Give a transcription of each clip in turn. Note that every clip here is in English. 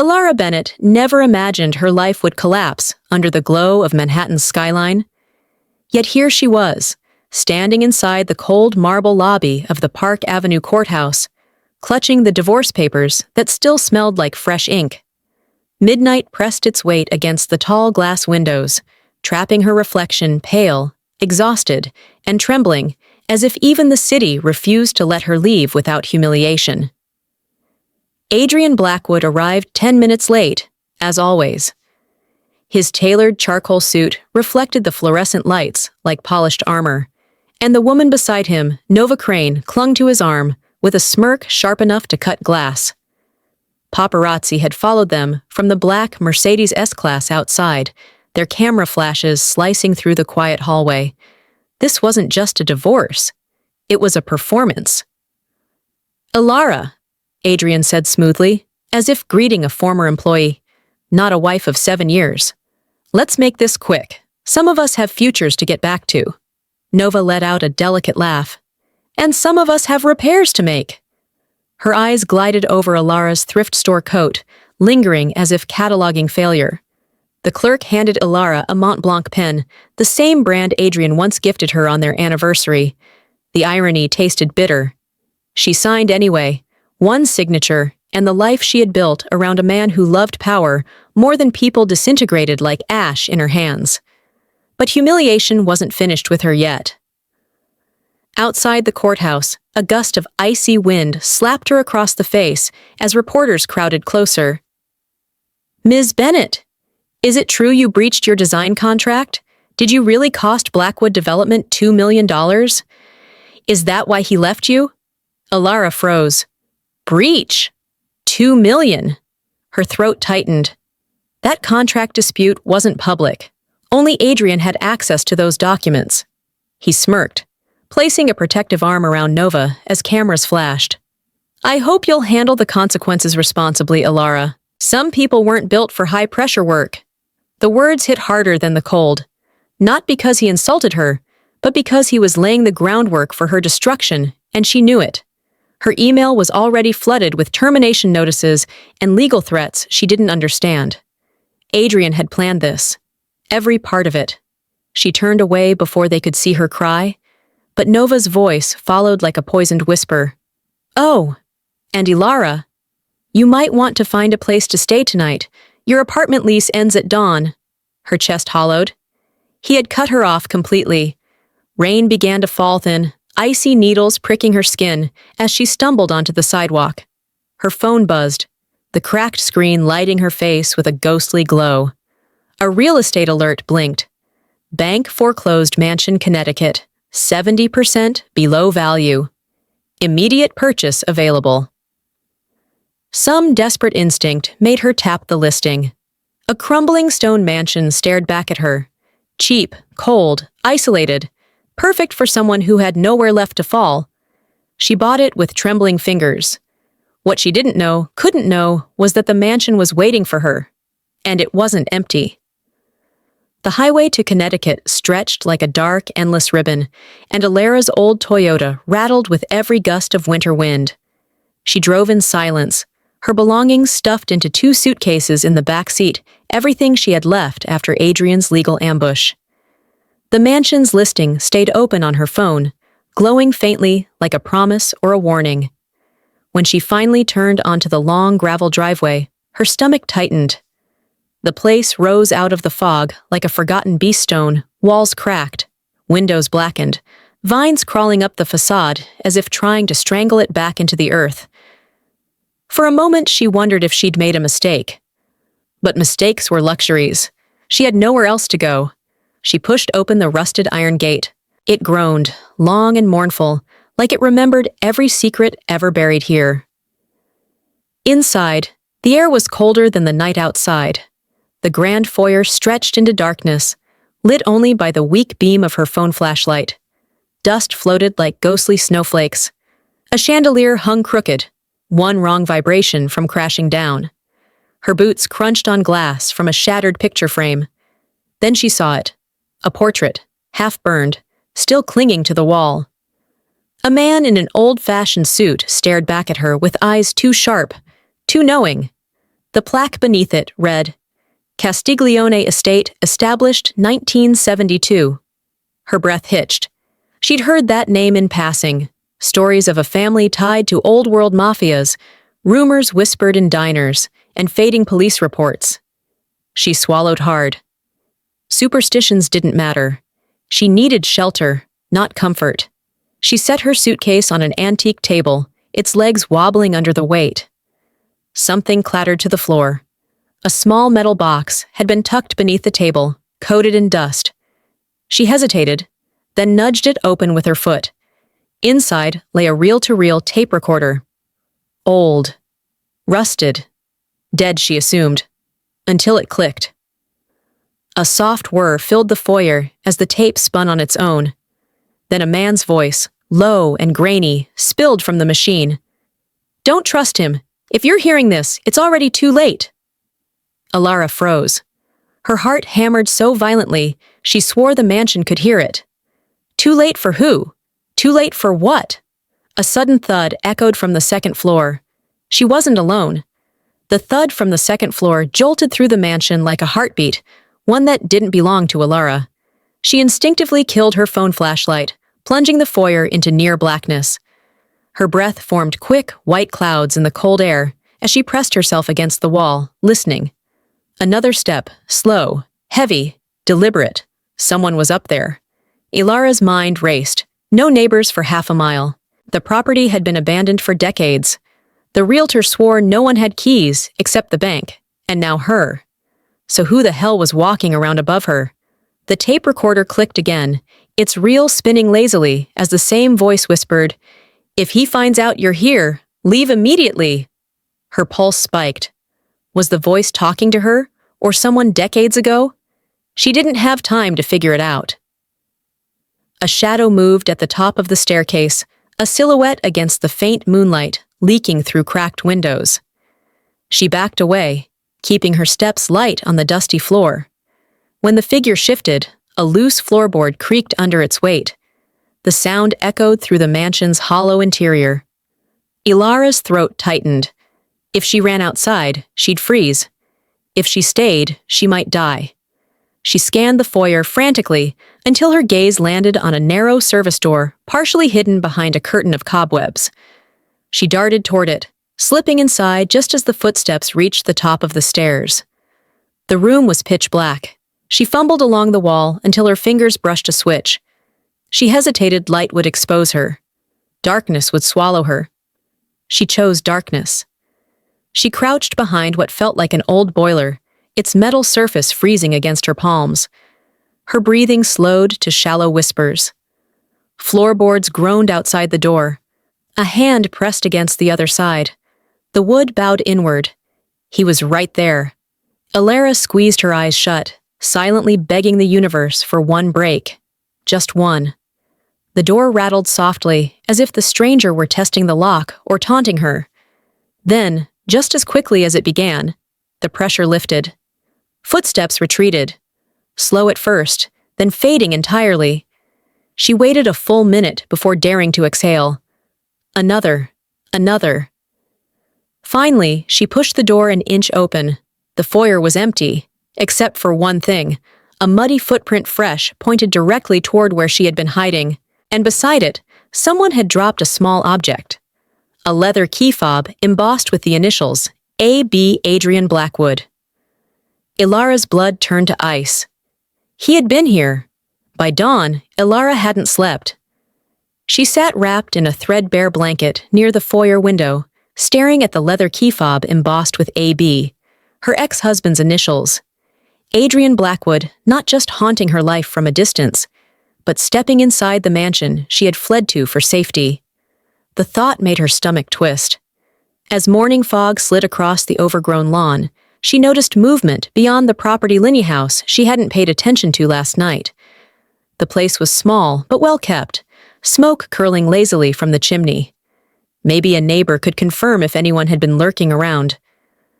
Alara Bennett never imagined her life would collapse under the glow of Manhattan's skyline. Yet here she was, standing inside the cold marble lobby of the Park Avenue courthouse, clutching the divorce papers that still smelled like fresh ink. Midnight pressed its weight against the tall glass windows, trapping her reflection pale, exhausted, and trembling, as if even the city refused to let her leave without humiliation. Adrian Blackwood arrived 10 minutes late, as always. His tailored charcoal suit reflected the fluorescent lights like polished armor, and the woman beside him, Nova Crane, clung to his arm with a smirk sharp enough to cut glass. Paparazzi had followed them from the black Mercedes S-Class outside, their camera flashes slicing through the quiet hallway. This wasn't just a divorce. It was a performance. "Alara," Adrian said smoothly, as if greeting a former employee, not a wife of 7 years. "Let's make this quick. Some of us have futures to get back to." Nova let out a delicate laugh. "And some of us have repairs to make." Her eyes glided over Alara's thrift store coat, lingering as if cataloging failure. The clerk handed Alara a Mont Blanc pen, the same brand Adrian once gifted her on their anniversary. The irony tasted bitter. She signed anyway, one signature, and the life she had built around a man who loved power more than people disintegrated like ash in her hands. But humiliation wasn't finished with her yet. Outside the courthouse, a gust of icy wind slapped her across the face as reporters crowded closer. "Ms. Bennett, is it true you breached your design contract? Did you really cost Blackwood Development $2 million? Is that why he left you?" Alara froze. "Breach? $2 million?" Her throat tightened. That contract dispute wasn't public. Only Adrian had access to those documents. He smirked, placing a protective arm around Nova as cameras flashed. "I hope you'll handle the consequences responsibly, Alara. Some people weren't built for high-pressure work." The words hit harder than the cold, not because he insulted her, but because he was laying the groundwork for her destruction, and she knew it. Her email was already flooded with termination notices and legal threats she didn't understand. Adrian had planned this, every part of it. She turned away before they could see her cry, but Nova's voice followed like a poisoned whisper. "Oh, and Alara, you might want to find a place to stay tonight. Your apartment lease ends at dawn." Her chest hollowed. He had cut her off completely. Rain began to fall thin, icy needles pricking her skin as she stumbled onto the sidewalk. Her phone buzzed, the cracked screen lighting her face with a ghostly glow. A real estate alert blinked. "Bank foreclosed mansion, Connecticut. 70% below value. Immediate purchase available." Some desperate instinct made her tap the listing. A crumbling stone mansion stared back at her. Cheap, cold, isolated, perfect for someone who had nowhere left to fall. She bought it with trembling fingers. What she couldn't know, was that the mansion was waiting for her. And it wasn't empty. The highway to Connecticut stretched like a dark, endless ribbon, and Alara's old Toyota rattled with every gust of winter wind. She drove in silence, her belongings stuffed into 2 suitcases in the back seat, everything she had left after Adrian's legal ambush. The mansion's listing stayed open on her phone, glowing faintly like a promise or a warning. When she finally turned onto the long gravel driveway, her stomach tightened. The place rose out of the fog like a forgotten beast stone, walls cracked, windows blackened, vines crawling up the facade as if trying to strangle it back into the earth. For a moment, she wondered if she'd made a mistake. But mistakes were luxuries. She had nowhere else to go. She pushed open the rusted iron gate. It groaned, long and mournful, like it remembered every secret ever buried here. Inside, the air was colder than the night outside. The grand foyer stretched into darkness, lit only by the weak beam of her phone flashlight. Dust floated like ghostly snowflakes. A chandelier hung crooked, one wrong vibration from crashing down. Her boots crunched on glass from a shattered picture frame. Then she saw it. A portrait, half-burned, still clinging to the wall. A man in an old-fashioned suit stared back at her with eyes too sharp, too knowing. The plaque beneath it read, Castiglione Estate, established 1972. Her breath hitched. She'd heard that name in passing. Stories of a family tied to old-world mafias, rumors whispered in diners, and fading police reports. She swallowed hard. Superstitions didn't matter. She needed shelter, not comfort. She set her suitcase on an antique table, its legs wobbling under the weight. Something clattered to the floor. A small metal box had been tucked beneath the table, coated in dust. She hesitated, then nudged it open with her foot. Inside lay a reel-to-reel tape recorder. Old. Rusted. Dead, she assumed. Until it clicked. A soft whir filled the foyer as the tape spun on its own. Then a man's voice, low and grainy, spilled from the machine. Don't trust him. If you're hearing this, it's already too late. Ilara froze. Her heart hammered so violently, she swore the mansion could hear it. Too late for who? Too late for what? A sudden thud echoed from the second floor. She wasn't alone. The thud from the second floor jolted through the mansion like a heartbeat, one that didn't belong to Ilara. She instinctively killed her phone flashlight, plunging the foyer into near blackness. Her breath formed quick, white clouds in the cold air as she pressed herself against the wall, listening. Another step, slow, heavy, deliberate. Someone was up there. Ilara's mind raced. No neighbors for half a mile. The property had been abandoned for decades. The realtor swore no one had keys except the bank, and now her. So who the hell was walking around above her? The tape recorder clicked again, its reel spinning lazily as the same voice whispered, If he finds out you're here, leave immediately. Her pulse spiked. Was the voice talking to her, or someone decades ago? She didn't have time to figure it out. A shadow moved at the top of the staircase, a silhouette against the faint moonlight leaking through cracked windows. She backed away, keeping her steps light on the dusty floor. When the figure shifted, a loose floorboard creaked under its weight. The sound echoed through the mansion's hollow interior. Ilara's throat tightened. If she ran outside, she'd freeze. If she stayed, she might die. She scanned the foyer frantically until her gaze landed on a narrow service door partially hidden behind a curtain of cobwebs. She darted toward it, slipping inside just as the footsteps reached the top of the stairs. The room was pitch black. She fumbled along the wall until her fingers brushed a switch. She hesitated light would expose her. Darkness would swallow her. She chose darkness. She crouched behind what felt like an old boiler, its metal surface freezing against her palms. Her breathing slowed to shallow whispers. Floorboards groaned outside the door. A hand pressed against the other side. The wood bowed inward. He was right there. Ilara squeezed her eyes shut, silently begging the universe for one break. Just one. The door rattled softly, as if the stranger were testing the lock or taunting her. Then, just as quickly as it began, the pressure lifted. Footsteps retreated. Slow at first, then fading entirely. She waited a full minute before daring to exhale. Another. Finally, she pushed the door an inch open. The foyer was empty, except for one thing. A muddy footprint fresh pointed directly toward where she had been hiding, and beside it, someone had dropped a small object. A leather key fob embossed with the initials, A.B. Adrian Blackwood. Ilara's blood turned to ice. He had been here. By dawn, Ilara hadn't slept. She sat wrapped in a threadbare blanket near the foyer window, staring at the leather key fob embossed with A.B., her ex-husband's initials. Adrian Blackwood not just haunting her life from a distance, but stepping inside the mansion she had fled to for safety. The thought made her stomach twist. As morning fog slid across the overgrown lawn, she noticed movement beyond the property Linney house she hadn't paid attention to last night. The place was small but well kept, smoke curling lazily from the chimney. Maybe a neighbor could confirm if anyone had been lurking around.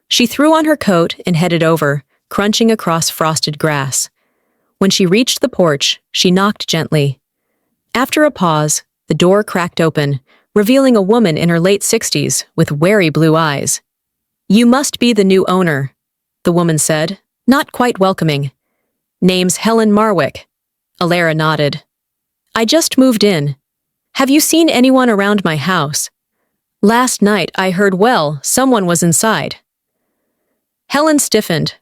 She threw on her coat and headed over, crunching across frosted grass. When she reached the porch, she knocked gently. After a pause, the door cracked open, revealing a woman in her late 60s with wary blue eyes. "You must be the new owner," the woman said, not quite welcoming. "Name's Helen Marwick." Alara nodded. "I just moved in. Have you seen anyone around my house? Last night I heard, someone was inside." Helen stiffened.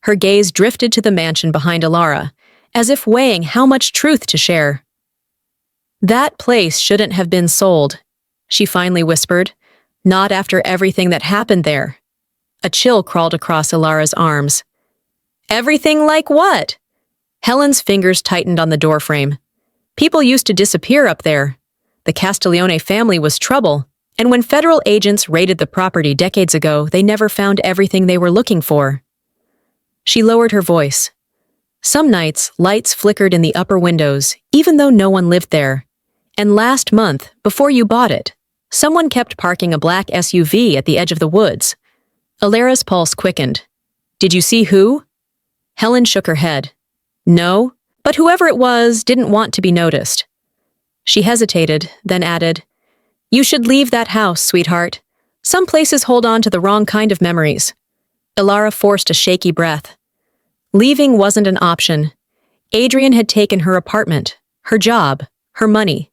Her gaze drifted to the mansion behind Alara, as if weighing how much truth to share. "That place shouldn't have been sold," she finally whispered, "not after everything that happened there." A chill crawled across Alara's arms. "Everything like what?" Helen's fingers tightened on the doorframe. "People used to disappear up there. The Castiglione family was trouble, and when federal agents raided the property decades ago, they never found everything they were looking for." She lowered her voice. "Some nights, lights flickered in the upper windows, even though no one lived there. And last month, before you bought it, someone kept parking a black SUV at the edge of the woods." Alara's pulse quickened. "Did you see who?" Helen shook her head. "No, but whoever it was didn't want to be noticed." She hesitated, then added, "You should leave that house, sweetheart. Some places hold on to the wrong kind of memories." Alara forced a shaky breath. Leaving wasn't an option. Adrian had taken her apartment, her job, her money.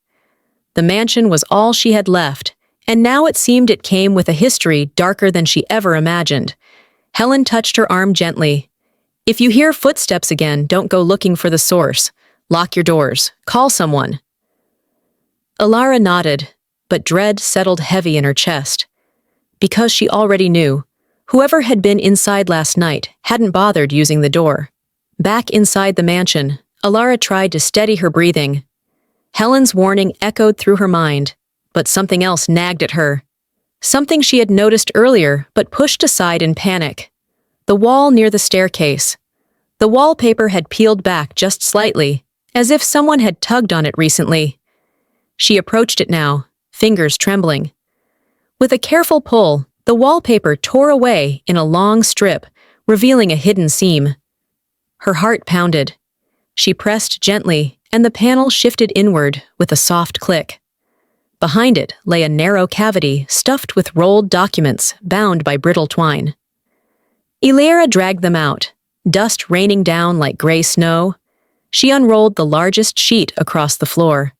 The mansion was all she had left, and now it seemed it came with a history darker than she ever imagined. Helen touched her arm gently. "If you hear footsteps again, don't go looking for the source. Lock your doors. Call someone." Alara nodded, but dread settled heavy in her chest. Because she already knew, whoever had been inside last night hadn't bothered using the door. Back inside the mansion, Alara tried to steady her breathing. Helen's warning echoed through her mind, but something else nagged at her. Something she had noticed earlier but pushed aside in panic. The wall near the staircase. The wallpaper had peeled back just slightly, as if someone had tugged on it recently. She approached it now, fingers trembling. With a careful pull, the wallpaper tore away in a long strip, revealing a hidden seam. Her heart pounded. She pressed gently, and the panel shifted inward with a soft click. Behind it lay a narrow cavity stuffed with rolled documents bound by brittle twine. Alara dragged them out, dust raining down like gray snow. She unrolled the largest sheet across the floor.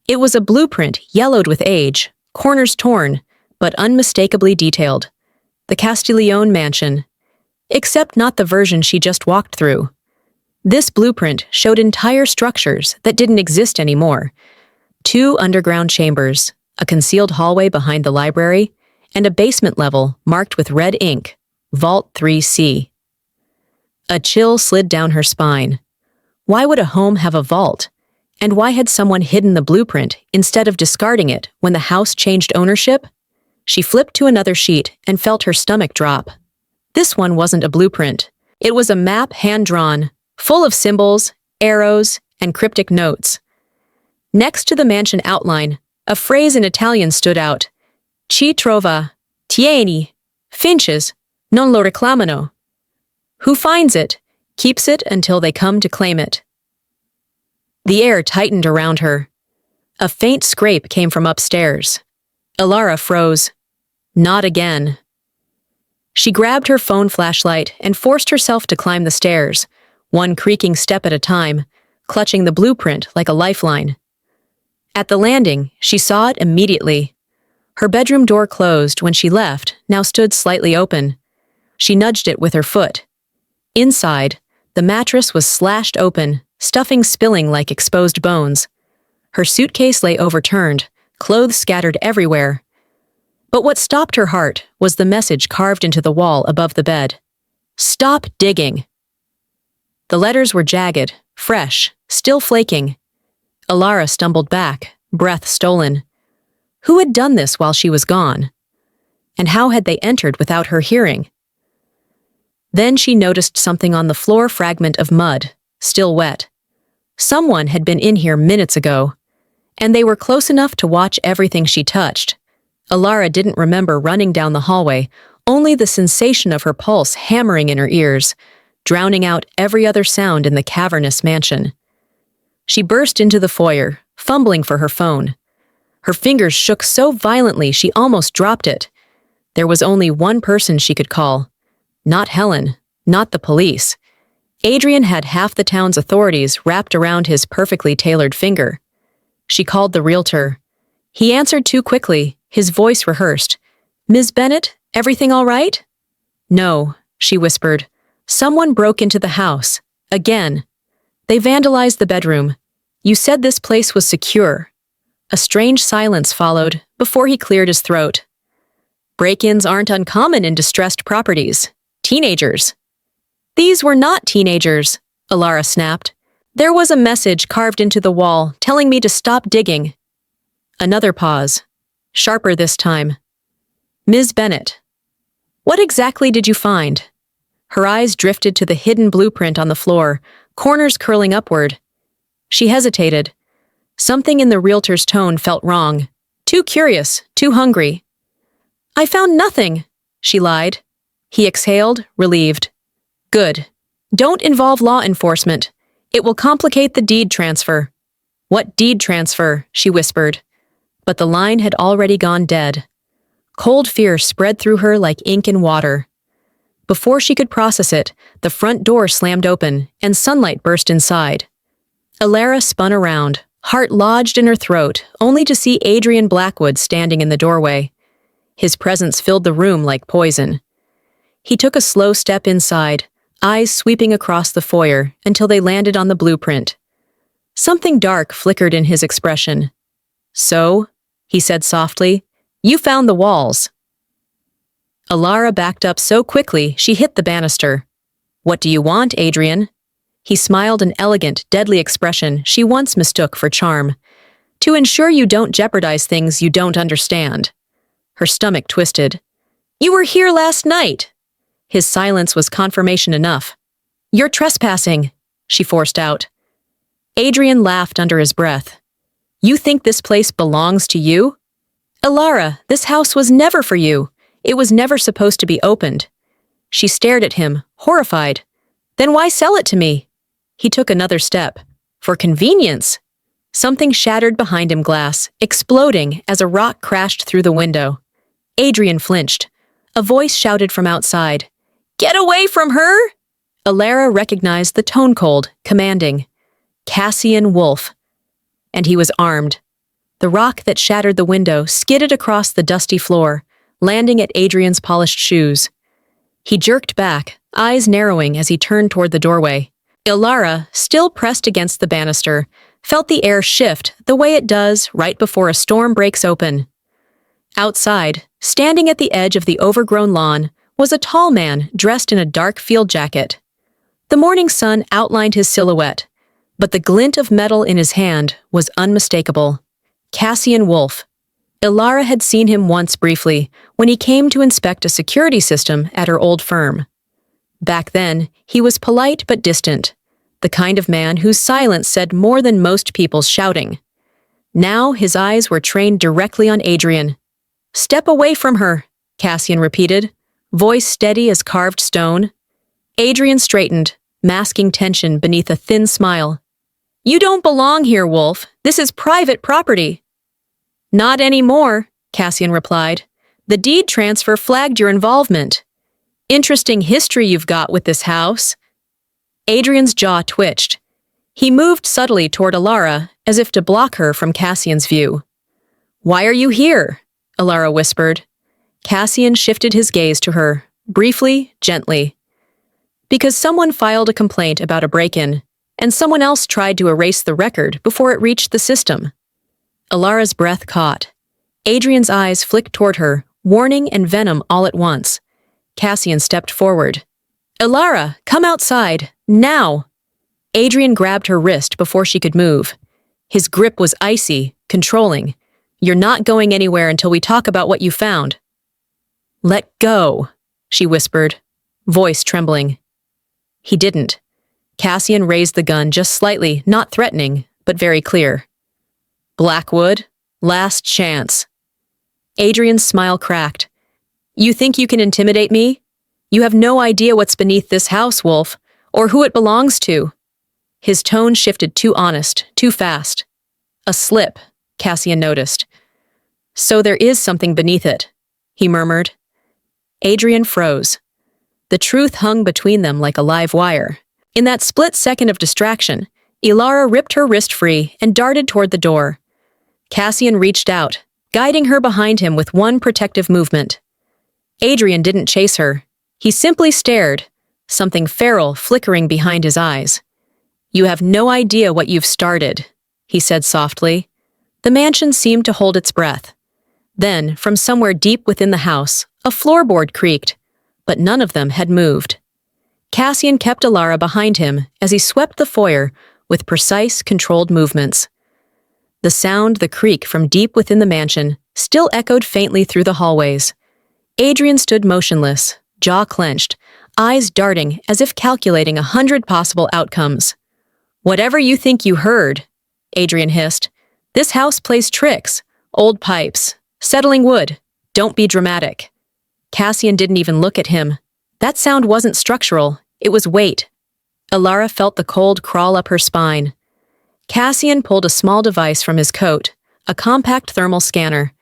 It was a blueprint yellowed with age, corners torn, but unmistakably detailed. The Castiglione mansion. Except not the version she just walked through. This blueprint showed entire structures that didn't exist anymore. 2 underground chambers, a concealed hallway behind the library, and a basement level marked with red ink, Vault 3C. A chill slid down her spine. Why would a home have a vault? And why had someone hidden the blueprint instead of discarding it when the house changed ownership? She flipped to another sheet and felt her stomach drop. This one wasn't a blueprint. It was a map hand-drawn, full of symbols, arrows, and cryptic notes. Next to the mansion outline, a phrase in Italian stood out. "Chi trova, tieni, finches, non lo reclamano." Who finds it, keeps it until they come to claim it. The air tightened around her. A faint scrape came from upstairs. Alara froze. Not again. She grabbed her phone flashlight and forced herself to climb the stairs, one creaking step at a time, clutching the blueprint like a lifeline. At the landing, she saw it immediately. Her bedroom door closed when she left, now stood slightly open. She nudged it with her foot. Inside, the mattress was slashed open, stuffing spilling like exposed bones. Her suitcase lay overturned, clothes scattered everywhere. But what stopped her heart was the message carved into the wall above the bed. "Stop digging." The letters were jagged, fresh, still flaking. Alara stumbled back, breath stolen. Who had done this while she was gone? And how had they entered without her hearing? Then she noticed something on the floor fragment of mud, still wet. Someone had been in here minutes ago, and they were close enough to watch everything she touched. Alara didn't remember running down the hallway, only the sensation of her pulse hammering in her ears, drowning out every other sound in the cavernous mansion. She burst into the foyer, fumbling for her phone. Her fingers shook so violently she almost dropped it. There was only one person she could call. Not Helen, not the police. Adrian had half the town's authorities wrapped around his perfectly tailored finger. She called the realtor. He answered too quickly, his voice rehearsed. "Ms. Bennett, everything all right?" "No," she whispered. "Someone broke into the house. Again. They vandalized the bedroom. You said this place was secure." A strange silence followed before he cleared his throat. "Break-ins aren't uncommon in distressed properties. Teenagers." "These were not teenagers," Alara snapped. "There was a message carved into the wall telling me to stop digging." Another pause. Sharper this time. "Ms. Bennett, what exactly did you find?" Her eyes drifted to the hidden blueprint on the floor, corners curling upward. She hesitated. Something in the realtor's tone felt wrong. Too curious, too hungry. "I found nothing," she lied. He exhaled, relieved. "Good. Don't involve law enforcement. It will complicate the deed transfer." "What deed transfer?" she whispered. But the line had already gone dead. Cold fear spread through her like ink in water. Before she could process it, the front door slammed open, and sunlight burst inside. Alara spun around, heart lodged in her throat, only to see Adrian Blackwood standing in the doorway. His presence filled the room like poison. He took a slow step inside, eyes sweeping across the foyer until they landed on the blueprint. Something dark flickered in his expression. "So," he said softly, "you found the walls." Alara backed up so quickly she hit the banister. "What do you want, Adrian?" He smiled an elegant, deadly expression she once mistook for charm. "To ensure you don't jeopardize things you don't understand." Her stomach twisted. "You were here last night." His silence was confirmation enough. "You're trespassing," she forced out. Adrian laughed under his breath. "You think this place belongs to you?" "Alara, this house was never for you. It was never supposed to be opened." She stared at him, horrified. "Then why sell it to me?" He took another step. "For convenience." Something shattered behind him glass, exploding as a rock crashed through the window. Adrian flinched. A voice shouted from outside. "Get away from her!" Alara recognized the tone cold, commanding. Cassian Wolf. And he was armed. The rock that shattered the window skidded across the dusty floor, landing at Adrian's polished shoes. He jerked back, eyes narrowing as he turned toward the doorway. Alara, still pressed against the banister, felt the air shift the way it does right before a storm breaks open. Outside, standing at the edge of the overgrown lawn, was a tall man dressed in a dark field jacket. The morning sun outlined his silhouette, but the glint of metal in his hand was unmistakable. Cassian Wolf. Alara had seen him once briefly, when he came to inspect a security system at her old firm. Back then, he was polite but distant, the kind of man whose silence said more than most people's shouting. Now his eyes were trained directly on Adrian. "Step away from her," Cassian repeated, voice steady as carved stone. Adrian straightened, masking tension beneath a thin smile. "You don't belong here, Wolf. This is private property." "Not anymore," Cassian replied. "The deed transfer flagged your involvement. Interesting history you've got with this house." Adrian's jaw twitched. He moved subtly toward Alara, as if to block her from Cassian's view. "Why are you here?" Alara whispered. Cassian shifted his gaze to her, briefly, gently. "Because someone filed a complaint about a break-in, and someone else tried to erase the record before it reached the system." Alara's breath caught. Adrian's eyes flicked toward her, warning and venom all at once. Cassian stepped forward. "Alara, come outside, now!" Adrian grabbed her wrist before she could move. His grip was icy, controlling. "You're not going anywhere until we talk about what you found." "Let go," she whispered, voice trembling. He didn't. Cassian raised the gun just slightly, not threatening, but very clear. "Blackwood, last chance." Adrian's smile cracked. "You think you can intimidate me? You have no idea what's beneath this house, Wolf, or who it belongs to." His tone shifted too honest, too fast. "A slip," Cassian noticed. "So there is something beneath it," he murmured. Adrian froze. The truth hung between them like a live wire. In that split second of distraction, Ilara ripped her wrist free and darted toward the door. Cassian reached out, guiding her behind him with one protective movement. Adrian didn't chase her. He simply stared, something feral flickering behind his eyes. "You have no idea what you've started," he said softly. The mansion seemed to hold its breath. Then, from somewhere deep within the house, a floorboard creaked, but none of them had moved. Cassian kept Ilara behind him as he swept the foyer with precise, controlled movements. The creak from deep within the mansion, still echoed faintly through the hallways. Adrian stood motionless, jaw clenched, eyes darting as if calculating 100 possible outcomes. "Whatever you think you heard," Adrian hissed. "This house plays tricks, old pipes, settling wood. Don't be dramatic." Cassian didn't even look at him. That sound wasn't structural, it was weight. Ilara felt the cold crawl up her spine. Cassian pulled a small device from his coat, a compact thermal scanner.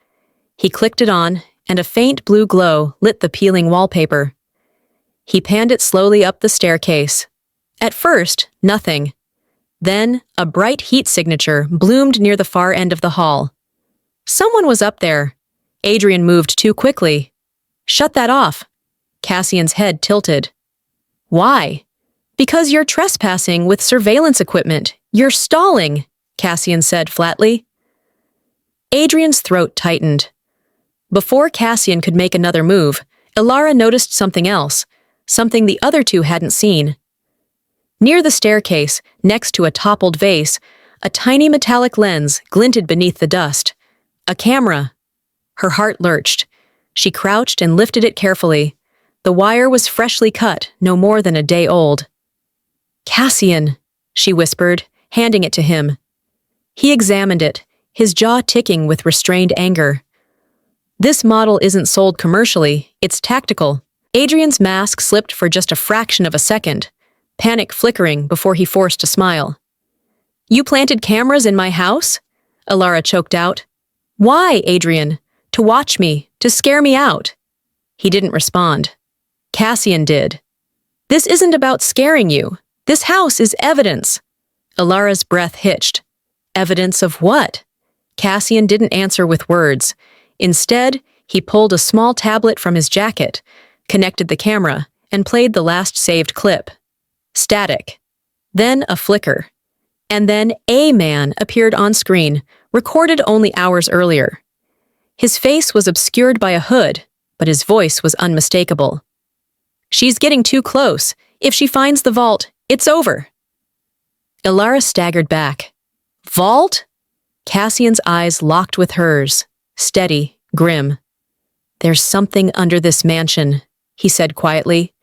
He clicked it on, and a faint blue glow lit the peeling wallpaper. He panned it slowly up the staircase. At first, nothing. Then, a bright heat signature bloomed near the far end of the hall. Someone was up there. Adrian moved too quickly. "Shut that off." Cassian's head tilted. "Why?" "Because you're trespassing with surveillance equipment. You're stalling," Cassian said flatly. Adrian's throat tightened. Before Cassian could make another move, Ilara noticed something else, something the other two hadn't seen. Near the staircase, next to a toppled vase, a tiny metallic lens glinted beneath the dust. A camera. Her heart lurched. She crouched and lifted it carefully. The wire was freshly cut, no more than a day old. "Cassian," she whispered, handing it to him. He examined it, his jaw ticking with restrained anger. "This model isn't sold commercially, it's tactical." Adrian's mask slipped for just a fraction of a second, panic flickering before he forced a smile. "You planted cameras in my house?" Ilara choked out. "Why, Adrian? To watch me, to scare me out." He didn't respond. Cassian did. "This isn't about scaring you. This house is evidence." Ilara's breath hitched. Evidence of what? Cassian didn't answer with words. Instead, he pulled a small tablet from his jacket, connected the camera, and played the last saved clip. Static. Then a flicker. And then a man appeared on screen, recorded only hours earlier. His face was obscured by a hood, but his voice was unmistakable. "She's getting too close. If she finds the vault, it's over." Ilara staggered back. "Vault?" Cassian's eyes locked with hers, steady, grim. "There's something under this mansion," he said quietly.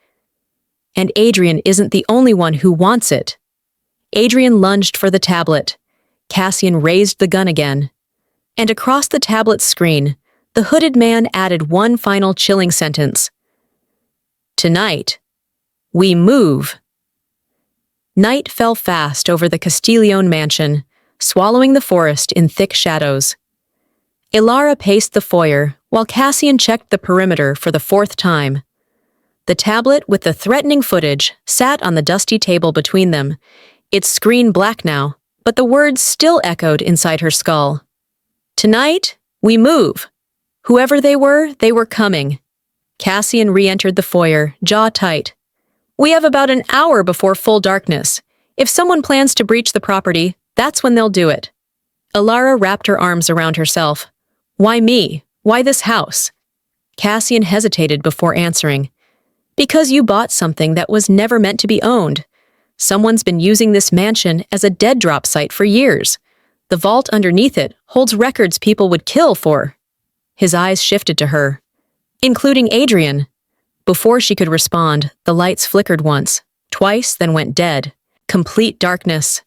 "And Adrian isn't the only one who wants it." Adrian lunged for the tablet. Cassian raised the gun again. And across the tablet's screen, the hooded man added one final chilling sentence. "Tonight, we move." Night fell fast over the Castiglione mansion, swallowing the forest in thick shadows. Ilara paced the foyer, while Cassian checked the perimeter for the fourth time. The tablet with the threatening footage sat on the dusty table between them, its screen black now, but the words still echoed inside her skull. "Tonight, we move." Whoever they were coming. Cassian re-entered the foyer, jaw tight. "We have about an hour before full darkness. If someone plans to breach the property, that's when they'll do it." Ilara wrapped her arms around herself. "Why me? Why this house?" Cassian hesitated before answering. "Because you bought something that was never meant to be owned. Someone's been using this mansion as a dead drop site for years. The vault underneath it holds records people would kill for." His eyes shifted to her, including Adrian. Before she could respond, the lights flickered once, twice, then went dead. Complete darkness.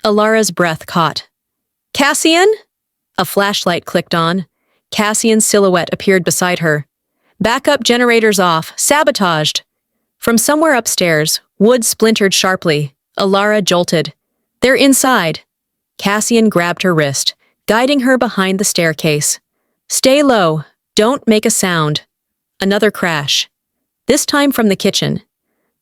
Ilara's breath caught. "Cassian?" A flashlight clicked on. Cassian's silhouette appeared beside her. "Backup generators off. Sabotaged." From somewhere upstairs, wood splintered sharply. Ilara jolted. "They're inside." Cassian grabbed her wrist, guiding her behind the staircase. "Stay low. Don't make a sound." Another crash. this time from the kitchen.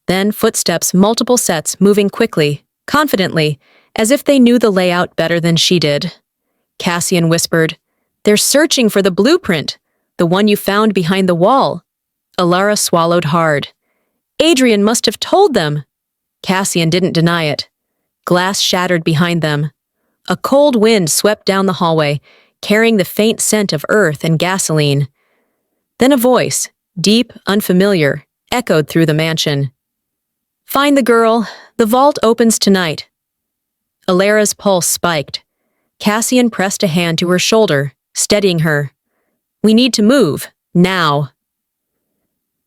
Then footsteps, multiple sets, moving quickly, confidently, as if they knew the layout better than she did. Cassian whispered, "They're searching for the blueprint, the one you found behind the wall." Alara swallowed hard. Adrian must have told them. Cassian didn't deny it. Glass shattered behind them. A cold wind swept down the hallway, carrying the faint scent of earth and gasoline. Then a voice, deep, unfamiliar, echoed through the mansion. "Find the girl. The vault opens tonight." Alara's pulse spiked. Cassian pressed a hand to her shoulder, steadying her. "We need to move, now."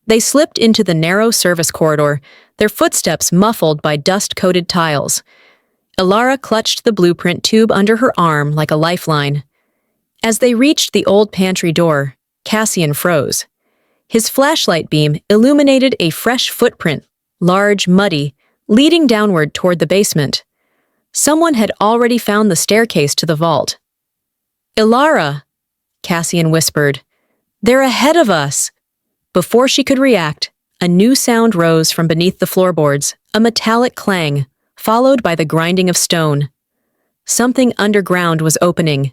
They slipped into the narrow service corridor, their footsteps muffled by dust-coated tiles. Alara clutched the blueprint tube under her arm like a lifeline. As they reached the old pantry door, Cassian froze. His flashlight beam illuminated a fresh footprint, large, muddy, leading downward toward the basement. Someone had already found the staircase to the vault. "Alara," Cassian whispered, "they're ahead of us." Before she could react, a new sound rose from beneath the floorboards, a metallic clang, followed by the grinding of stone. Something underground was opening.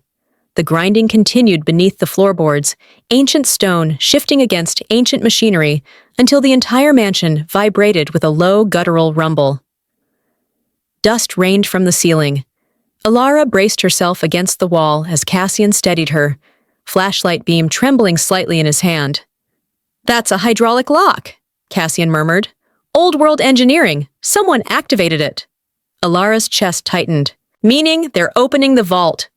The grinding continued beneath the floorboards, ancient stone shifting against ancient machinery until the entire mansion vibrated with a low guttural rumble. Dust rained from the ceiling. Alara braced herself against the wall as Cassian steadied her, flashlight beam trembling slightly in his hand. "That's a hydraulic lock," Cassian murmured. "Old world engineering. Someone activated it." Alara's chest tightened, meaning they're opening the vault.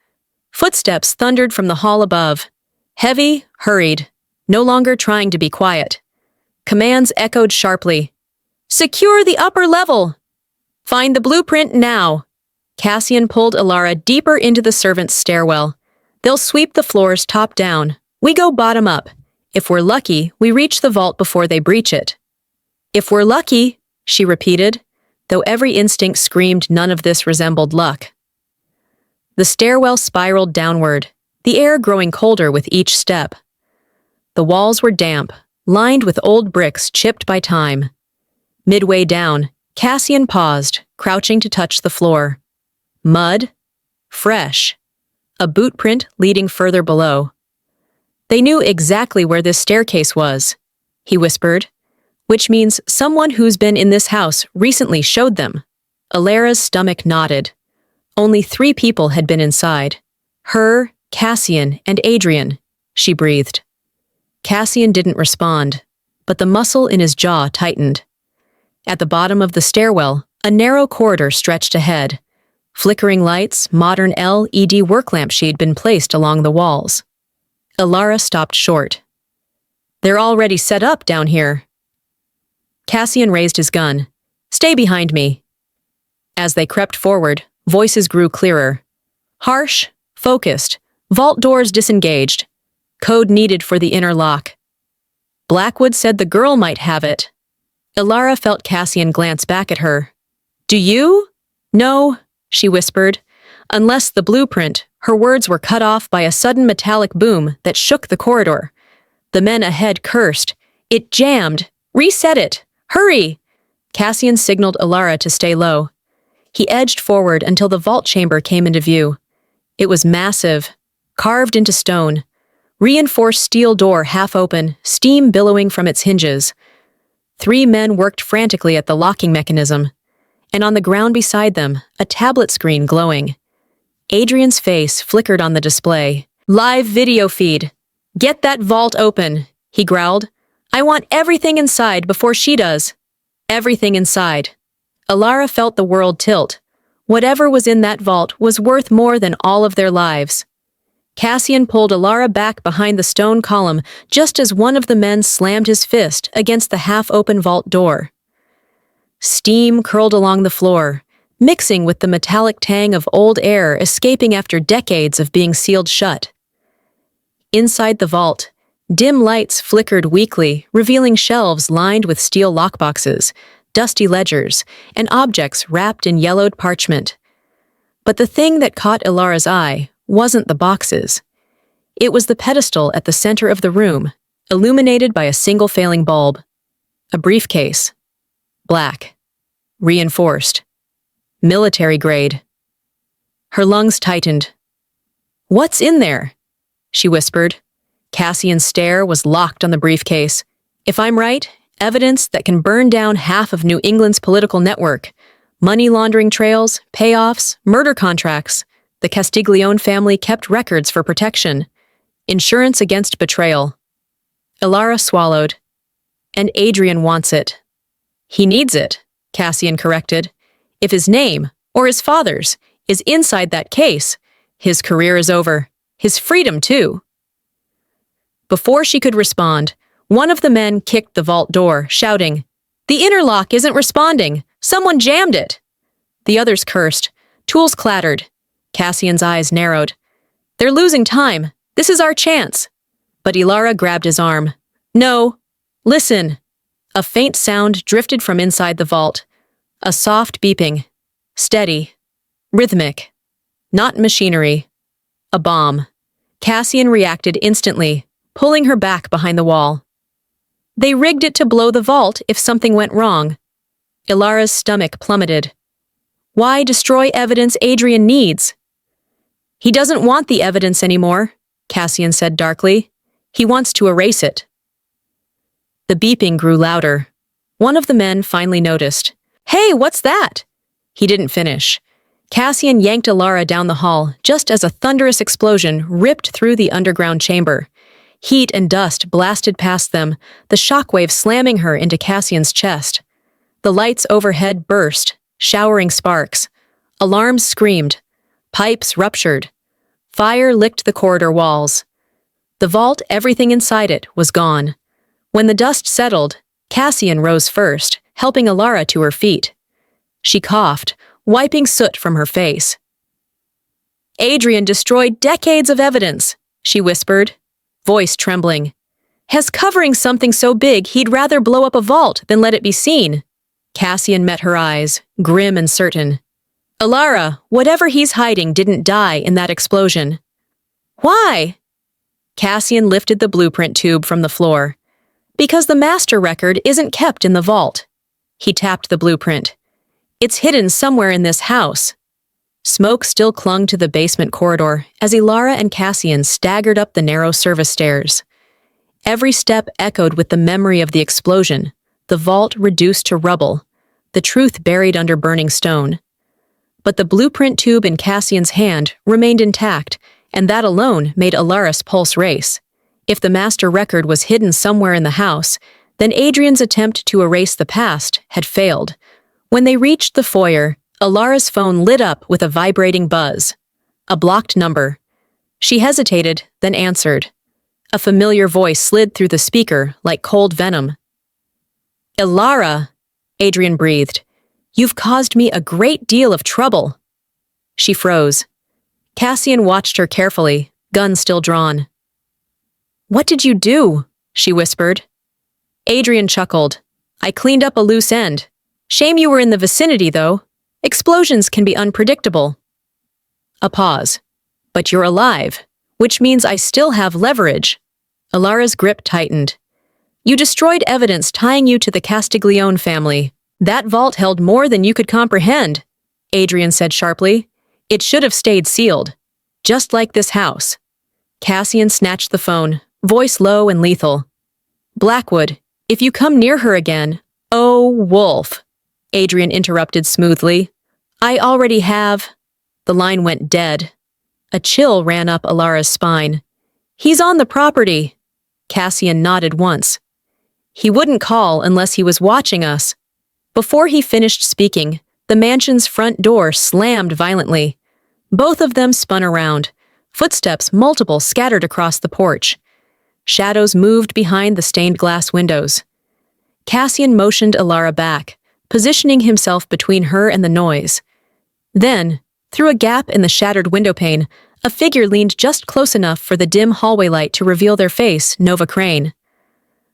Footsteps thundered from the hall above. Heavy, hurried, no longer trying to be quiet. Commands echoed sharply. "Secure the upper level! Find the blueprint now!" Cassian pulled Alara deeper into the servants' stairwell. "They'll sweep the floors top down. We go bottom up. If we're lucky, we reach the vault before they breach it." "If we're lucky," she repeated, though every instinct screamed none of this resembled luck. The stairwell spiraled downward, the air growing colder with each step. The walls were damp, lined with old bricks chipped by time. Midway down, Cassian paused, crouching to touch the floor. Mud, fresh, a boot print leading further below. "They knew exactly where this staircase was," he whispered, "which means someone who's been in this house recently showed them." Alara's stomach knotted. Only 3 people had been inside. Her, Cassian, and Adrian, she breathed. Cassian didn't respond, but the muscle in his jaw tightened. At the bottom of the stairwell, a narrow corridor stretched ahead. Flickering lights, modern LED work lampshade had been placed along the walls. Alara stopped short. "They're already set up down here." Cassian raised his gun. "Stay behind me." As they crept forward, voices grew clearer. Harsh, focused, vault doors disengaged. Code needed for the inner lock. Blackwood said the girl might have it. Alara felt Cassian glance back at her. "Do you?" "No," she whispered. "Unless the blueprint." Her words were cut off by a sudden metallic boom that shook the corridor. The men ahead cursed. "It jammed! Reset it! Hurry!" Cassian signaled Alara to stay low. He edged forward until the vault chamber came into view. It was massive, carved into stone. Reinforced steel door half open, steam billowing from its hinges. 3 men worked frantically at the locking mechanism, and on the ground beside them, a tablet screen glowing. Adrian's face flickered on the display. "Live video feed. Get that vault open," he growled. "I want everything inside before she does." Everything inside. Alara felt the world tilt. Whatever was in that vault was worth more than all of their lives. Cassian pulled Alara back behind the stone column just as one of the men slammed his fist against the half-open vault door. Steam curled along the floor, mixing with the metallic tang of old air escaping after decades of being sealed shut. Inside the vault, dim lights flickered weakly, revealing shelves lined with steel lockboxes, dusty ledgers, and objects wrapped in yellowed parchment. But the thing that caught Alara's eye wasn't the boxes. It was the pedestal at the center of the room, illuminated by a single failing bulb. A briefcase. Black. Reinforced. Military grade. Her lungs tightened. "What's in there?" she whispered. Cassian's stare was locked on the briefcase. "If I'm right, evidence that can burn down half of New England's political network. Money laundering trails, payoffs, murder contracts. The Castiglione family kept records for protection. Insurance against betrayal." Ilara swallowed. "And Adrian wants it." "He needs it," Cassian corrected. "If his name, or his father's, is inside that case, his career is over. His freedom, too." Before she could respond, one of the men kicked the vault door, shouting, "The interlock isn't responding! Someone jammed it!" The others cursed. Tools clattered. Cassian's eyes narrowed. "They're losing time. This is our chance." But Ilara grabbed his arm. "No. Listen." A faint sound drifted from inside the vault. A soft beeping. Steady. Rhythmic. Not machinery. A bomb. Cassian reacted instantly, pulling her back behind the wall. They rigged it to blow the vault if something went wrong. Ilara's stomach plummeted. Why destroy evidence Adrian needs? "He doesn't want the evidence anymore," Cassian said darkly. "He wants to erase it." The beeping grew louder. One of the men finally noticed. "Hey, what's that?" He didn't finish. Cassian yanked Ilara down the hall just as a thunderous explosion ripped through the underground chamber. Heat and dust blasted past them, the shockwave slamming her into Cassian's chest. The lights overhead burst, showering sparks. Alarms screamed. Pipes ruptured. Fire licked the corridor walls. The vault, everything inside it, was gone. When the dust settled, Cassian rose first, helping Ilara to her feet. She coughed, wiping soot from her face. "Adrian destroyed decades of evidence," she whispered, voice trembling. "Has covering something so big he'd rather blow up a vault than let it be seen." Cassian met her eyes, grim and certain. "Ilara, whatever he's hiding didn't die in that explosion." "Why?" Cassian lifted the blueprint tube from the floor. "Because the master record isn't kept in the vault." He tapped the blueprint. "It's hidden somewhere in this house." Smoke still clung to the basement corridor as Ilara and Cassian staggered up the narrow service stairs. Every step echoed with the memory of the explosion, the vault reduced to rubble, the truth buried under burning stone. But the blueprint tube in Cassian's hand remained intact, and that alone made Ilara's pulse race. If the master record was hidden somewhere in the house, then Adrian's attempt to erase the past had failed. When they reached the foyer, Ilara's phone lit up with a vibrating buzz. A blocked number. She hesitated, then answered. A familiar voice slid through the speaker like cold venom. "Ilara," Adrian breathed. "You've caused me a great deal of trouble." She froze. Cassian watched her carefully, gun still drawn. "What did you do?" she whispered. Adrian chuckled. "I cleaned up a loose end. Shame you were in the vicinity, though. Explosions can be unpredictable." A pause. "But you're alive, which means I still have leverage." Ilara's grip tightened. "You destroyed evidence tying you to the Castiglione family. That vault held more than you could comprehend," Adrian said sharply. "It should have stayed sealed. Just like this house." Cassian snatched the phone, voice low and lethal. "Blackwood, if you come near her again—" "Oh, Wolf," Adrian interrupted smoothly. "I already have—" The line went dead. A chill ran up Ilara's spine. "He's on the property." Cassian nodded once. "He wouldn't call unless he was watching us." Before he finished speaking, the mansion's front door slammed violently. Both of them spun around. Footsteps multiple scattered across the porch. Shadows moved behind the stained glass windows. Cassian motioned Ilara back, positioning himself between her and the noise. Then, through a gap in the shattered windowpane, a figure leaned just close enough for the dim hallway light to reveal their face, Nova Crane.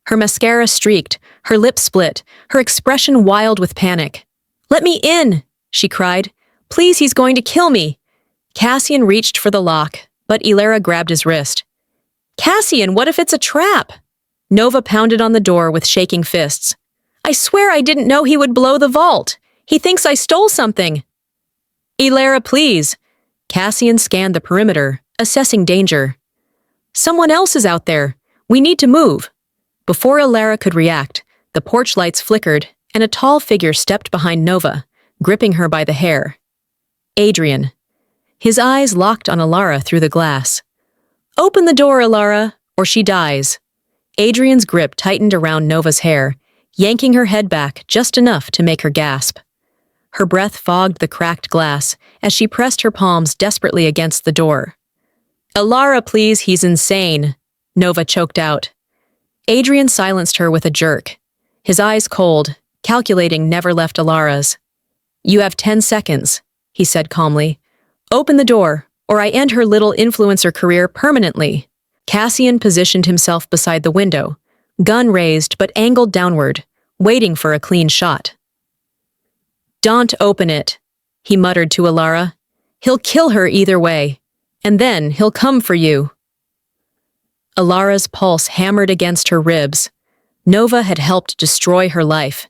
Her mascara streaked, her lips split, her expression wild with panic. "Let me in!" she cried. "Please, he's going to kill me!" Cassian reached for the lock, but Ilara grabbed his wrist. "Cassian, what if it's a trap?" Nova pounded on the door with shaking fists. I swear I didn't know he would blow the vault. He thinks I stole something. Elara, please. Cassian scanned the perimeter, assessing danger. Someone else is out there. We need to move. Before Elara could react, the porch lights flickered, and a tall figure stepped behind Nova, gripping her by the hair. Adrian. His eyes locked on Elara through the glass. Open the door, Elara, or she dies. Adrian's grip tightened around Nova's hair, yanking her head back just enough to make her gasp. Her breath fogged the cracked glass as she pressed her palms desperately against the door. Elara, please, he's insane, Nova choked out. Adrian silenced her with a jerk. His eyes cold, calculating never left Elara's. You have 10 seconds, he said calmly. Open the door, or I end her little influencer career permanently. Cassian positioned himself beside the window, gun raised but angled downward, waiting for a clean shot. Don't open it, he muttered to Elara. He'll kill her either way, and then he'll come for you. Elara's pulse hammered against her ribs. Nova had helped destroy her life.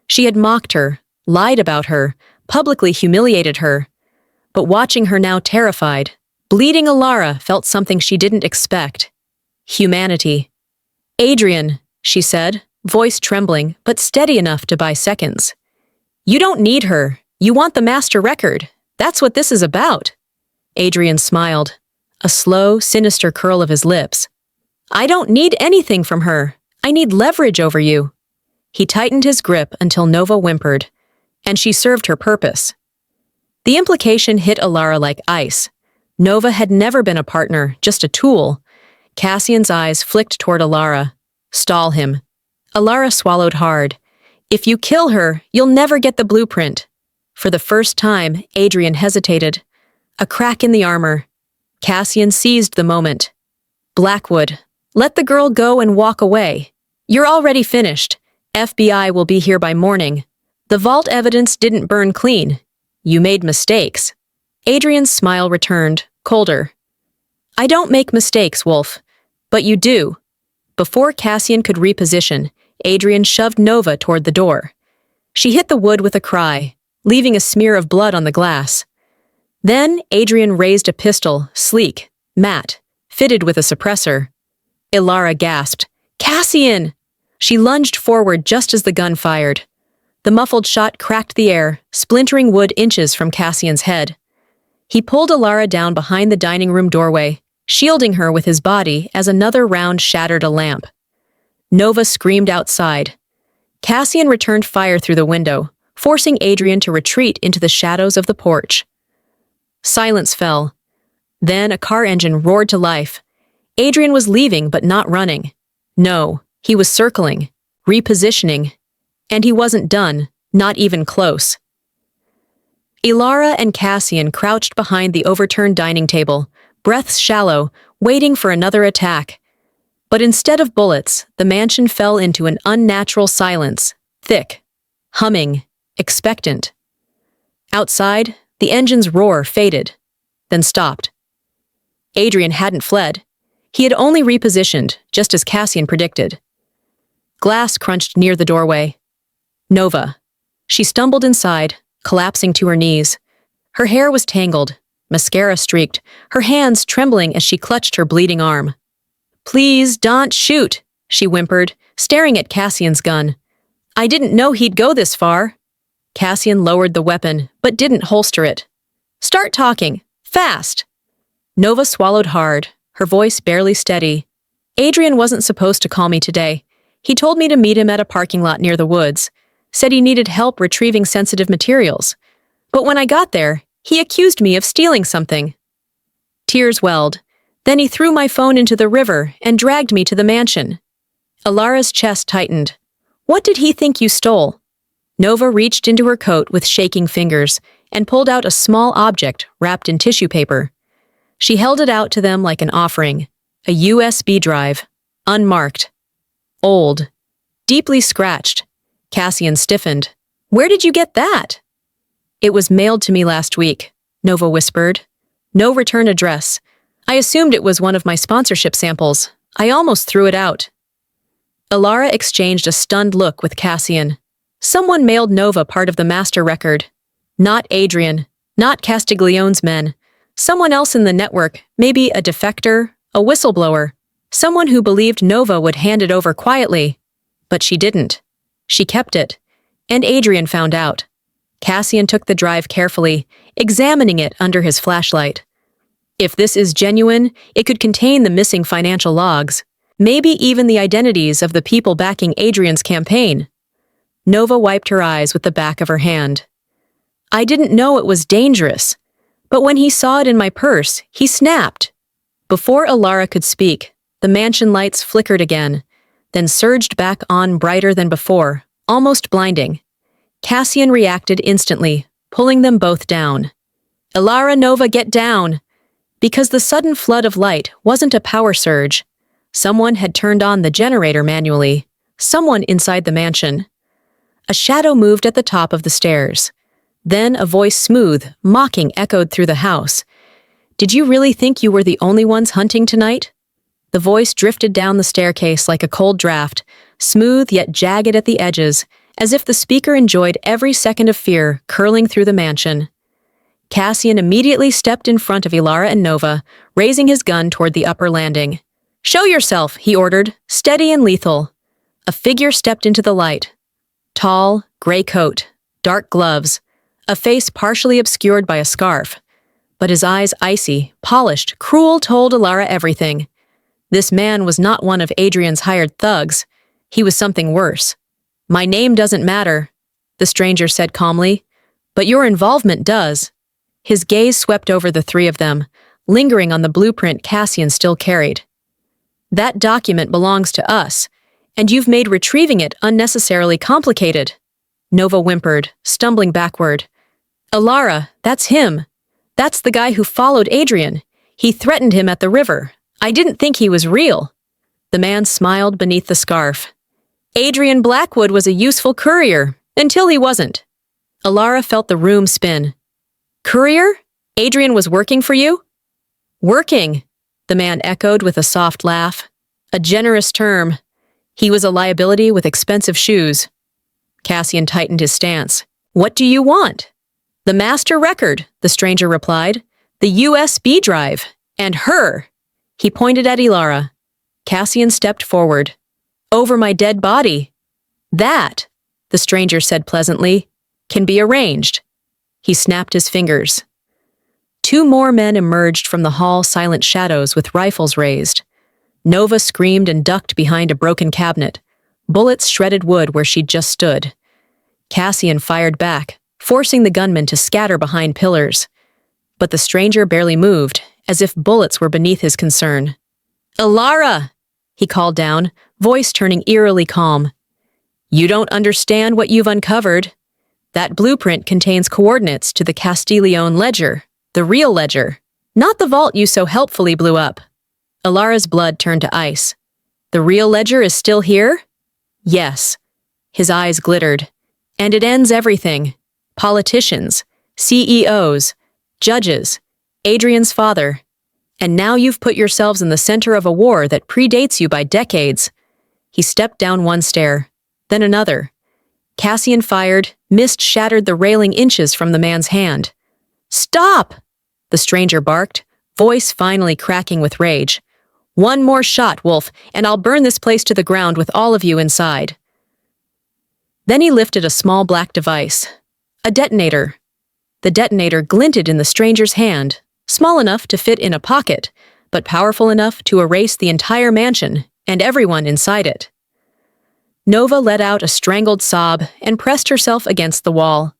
She had mocked her, lied about her, publicly humiliated her. But watching her now terrified, bleeding Elara felt something she didn't expect. Humanity. Adrian, she said, voice trembling, but steady enough to buy seconds. You don't need her. You want the master record. That's what this is about. Adrian smiled, a slow, sinister curl of his lips. I don't need anything from her. I need leverage over you. He tightened his grip until Nova whimpered, and she served her purpose. The implication hit Elara like ice. Nova had never been a partner, just a tool. Cassian's eyes flicked toward Elara. Stall him. Elara swallowed hard. If you kill her, you'll never get the blueprint. For the first time, Adrian hesitated. A crack in the armor. Cassian seized the moment. Blackwood, let the girl go and walk away. You're already finished. FBI will be here by morning. The vault evidence didn't burn clean. You made mistakes. Adrian's smile returned, colder. I don't make mistakes, Wolf. But you do. Before Cassian could reposition, Adrian shoved Nova toward the door. She hit the wood with a cry, leaving a smear of blood on the glass. Then Adrian raised a pistol, sleek, matte, fitted with a suppressor. Elara gasped, Cassian! She lunged forward just as the gun fired. The muffled shot cracked the air, splintering wood inches from Cassian's head. He pulled Elara down behind the dining room doorway, shielding her with his body as another round shattered a lamp. Nova screamed outside. Cassian returned fire through the window, forcing Adrian to retreat into the shadows of the porch. Silence fell. Then a car engine roared to life. Adrian was leaving but not running. No, he was circling, repositioning. And he wasn't done, not even close. Elara and Cassian crouched behind the overturned dining table, breaths shallow, waiting for another attack. But instead of bullets, the mansion fell into an unnatural silence, thick, humming, expectant. Outside, the engine's roar faded, then stopped. Adrian hadn't fled. He had only repositioned, just as Cassian predicted. Glass crunched near the doorway. Nova. She stumbled inside, collapsing to her knees. Her hair was tangled, mascara streaked, her hands trembling as she clutched her bleeding arm. Please don't shoot, she whimpered, staring at Cassian's gun. I didn't know he'd go this far. Cassian lowered the weapon, but didn't holster it. Start talking. Fast. Nova swallowed hard, her voice barely steady. Adrian wasn't supposed to call me today. He told me to meet him at a parking lot near the woods. Said he needed help retrieving sensitive materials. But when I got there, he accused me of stealing something. Tears welled. Then he threw my phone into the river and dragged me to the mansion. Elara's chest tightened. What did he think you stole? Nova reached into her coat with shaking fingers and pulled out a small object wrapped in tissue paper. She held it out to them like an offering, a USB drive, unmarked, old, deeply scratched. Cassian stiffened. Where did you get that? It was mailed to me last week, Nova whispered. No return address. I assumed it was one of my sponsorship samples. I almost threw it out. Elara exchanged a stunned look with Cassian. Someone mailed Nova part of the master record. Not Adrian, not Castiglione's men. Someone else in the network, maybe a defector, a whistleblower. Someone who believed Nova would hand it over quietly. But she didn't. She kept it. And Adrian found out. Cassian took the drive carefully, examining it under his flashlight. If this is genuine, it could contain the missing financial logs, maybe even the identities of the people backing Adrian's campaign. Nova wiped her eyes with the back of her hand. I didn't know it was dangerous, but when he saw it in my purse, he snapped. Before Alara could speak, the mansion lights flickered again, then surged back on brighter than before, almost blinding. Cassian reacted instantly, pulling them both down. Alara, Nova, get down! Because the sudden flood of light wasn't a power surge. Someone had turned on the generator manually. Someone inside the mansion. A shadow moved at the top of the stairs. Then a voice smooth, mocking echoed through the house. Did you really think you were the only ones hunting tonight? The voice drifted down the staircase like a cold draft, smooth yet jagged at the edges, as if the speaker enjoyed every second of fear curling through the mansion. Cassian immediately stepped in front of Alara and Nova, raising his gun toward the upper landing. Show yourself, he ordered, steady and lethal. A figure stepped into the light. Tall, gray coat, dark gloves, a face partially obscured by a scarf. But his eyes icy, polished, cruel told Alara everything. This man was not one of Adrian's hired thugs. He was something worse. My name doesn't matter, the stranger said calmly, but your involvement does. His gaze swept over the three of them, lingering on the blueprint Cassian still carried. That document belongs to us, and you've made retrieving it unnecessarily complicated. Nova whimpered, stumbling backward. Alara, that's him. That's the guy who followed Adrian. He threatened him at the river. I didn't think he was real. The man smiled beneath the scarf. Adrian Blackwood was a useful courier, until he wasn't. Alara felt the room spin. Courier? Adrian was working for you? Working, the man echoed with a soft laugh. A generous term. He was a liability with expensive shoes. Cassian tightened his stance. What do you want? The master record, the stranger replied. The USB drive. And her. He pointed at Alara. Cassian stepped forward. Over my dead body. That, the stranger said pleasantly, can be arranged. He snapped his fingers. Two more men emerged from the hall's silent shadows with rifles raised. Nova screamed and ducked behind a broken cabinet. Bullets shredded wood where she'd just stood. Cassian fired back, forcing the gunman to scatter behind pillars. But the stranger barely moved, as if bullets were beneath his concern. Alara, he called down, voice turning eerily calm. You don't understand what you've uncovered. That blueprint contains coordinates to the Castiglione ledger, the real ledger, not the vault you so helpfully blew up. Alara's blood turned to ice. The real ledger is still here? Yes. His eyes glittered. And it ends everything. Politicians, CEOs, judges, Adrian's father. And now you've put yourselves in the center of a war that predates you by decades. He stepped down one stair, then another. Cassian fired, mist shattered the railing inches from the man's hand. Stop! The stranger barked, voice finally cracking with rage. One more shot, Wolf, and I'll burn this place to the ground with all of you inside. Then he lifted a small black device. A detonator. The detonator glinted in the stranger's hand, small enough to fit in a pocket, but powerful enough to erase the entire mansion and everyone inside it. Nova let out a strangled sob and pressed herself against the wall.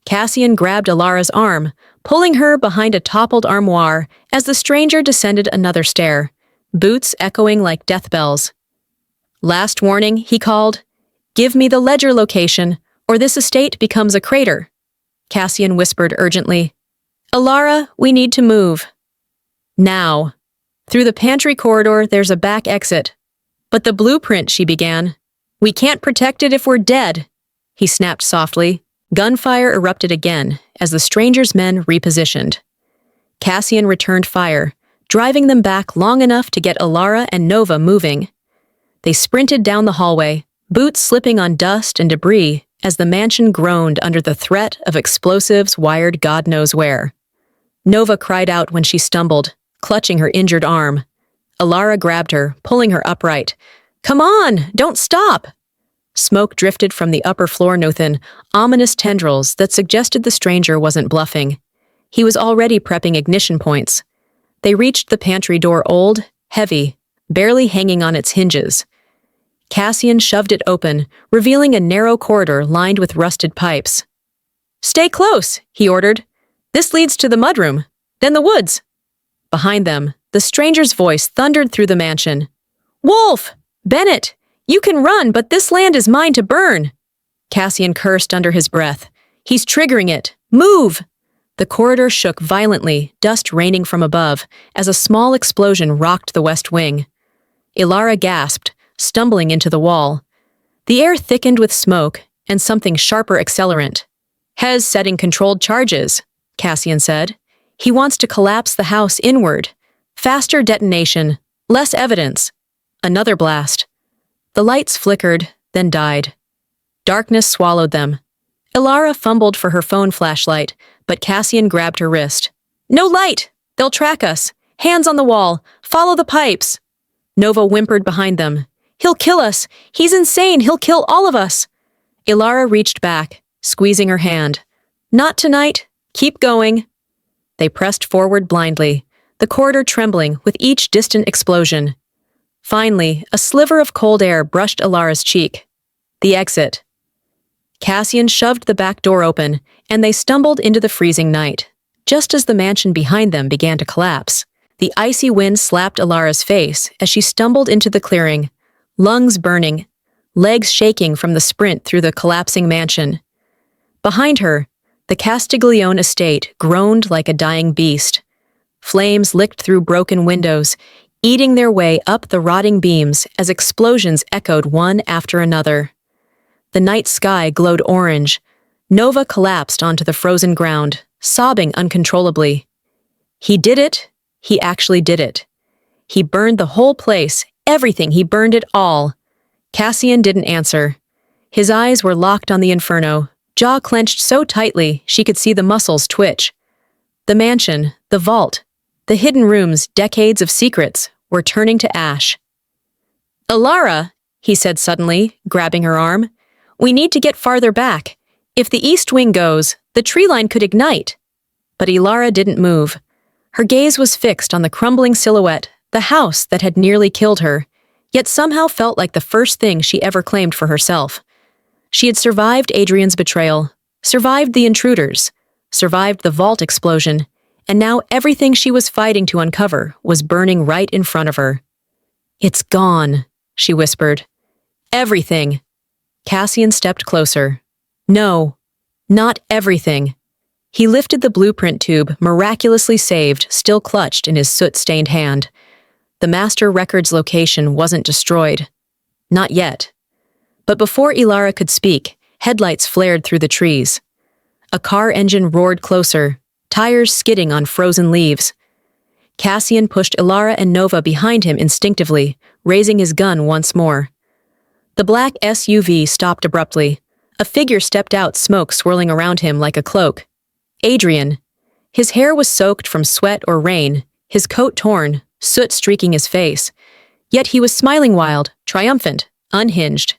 Cassian grabbed Alara's arm, pulling her behind a toppled armoire as the stranger descended another stair, boots echoing like death bells. Last warning, he called. Give me the ledger location, or this estate becomes a crater. Cassian whispered urgently. Alara, we need to move. Now. Through the pantry corridor, there's a back exit. But the blueprint, she began. We can't protect it if we're dead, he snapped softly. Gunfire erupted again as the stranger's men repositioned. Cassian returned fire, driving them back long enough to get Alara and Nova moving. They sprinted down the hallway, boots slipping on dust and debris as the mansion groaned under the threat of explosives wired God knows where. Nova cried out when she stumbled, clutching her injured arm. Alara grabbed her, pulling her upright. "Come on, don't stop!" Smoke drifted from the upper floor within, ominous tendrils that suggested the stranger wasn't bluffing. He was already prepping ignition points. They reached the pantry door, old, heavy, barely hanging on its hinges. Cassian shoved it open, revealing a narrow corridor lined with rusted pipes. "Stay close," he ordered. "This leads to the mudroom, then the woods." Behind them, the stranger's voice thundered through the mansion. "Wolf! Bennett! You can run, but this land is mine to burn!" Cassian cursed under his breath. "He's triggering it! Move!" The corridor shook violently, dust raining from above, as a small explosion rocked the west wing. Ilara gasped, stumbling into the wall. The air thickened with smoke and something sharper accelerant. "Hez setting controlled charges," Cassian said. "He wants to collapse the house inward. Faster detonation, less evidence." Another blast. The lights flickered, then died. Darkness swallowed them. Ilara fumbled for her phone flashlight, but Cassian grabbed her wrist. "No light! They'll track us! Hands on the wall! Follow the pipes!" Nova whimpered behind them. "He'll kill us! He's insane! He'll kill all of us!" Ilara reached back, squeezing her hand. "Not tonight! Keep going!" They pressed forward blindly, the corridor trembling with each distant explosion. Finally, a sliver of cold air brushed Ilara's cheek. The exit. Cassian shoved the back door open, and they stumbled into the freezing night, just as the mansion behind them began to collapse. The icy wind slapped Ilara's face as she stumbled into the clearing, lungs burning, legs shaking from the sprint through the collapsing mansion. Behind her, the Castiglione estate groaned like a dying beast. Flames licked through broken windows, eating their way up the rotting beams as explosions echoed one after another. The night sky glowed orange. Nova collapsed onto the frozen ground, sobbing uncontrollably. He did it. He actually did it. He burned the whole place, everything. He burned it all. Cassian didn't answer. His eyes were locked on the inferno, jaw clenched so tightly she could see the muscles twitch. The mansion, the vault, the hidden rooms, decades of secrets, were turning to ash. "Ilara," he said suddenly, grabbing her arm, "we need to get farther back. If the east wing goes, the tree line could ignite." But Ilara didn't move. Her gaze was fixed on the crumbling silhouette, the house that had nearly killed her, yet somehow felt like the first thing she ever claimed for herself. She had survived Adrian's betrayal, survived the intruders, survived the vault explosion, and now everything she was fighting to uncover was burning right in front of her. "It's gone," she whispered. "Everything." Cassian stepped closer. "No, not everything." He lifted the blueprint tube, miraculously saved, still clutched in his soot-stained hand. The master record's location wasn't destroyed. Not yet. But before Ilara could speak, headlights flared through the trees. A car engine roared closer, tires skidding on frozen leaves. Cassian pushed Ilara and Nova behind him instinctively, raising his gun once more. The black SUV stopped abruptly. A figure stepped out, smoke swirling around him like a cloak. Adrian. His hair was soaked from sweat or rain, his coat torn, soot streaking his face. Yet he was smiling wild, triumphant, unhinged.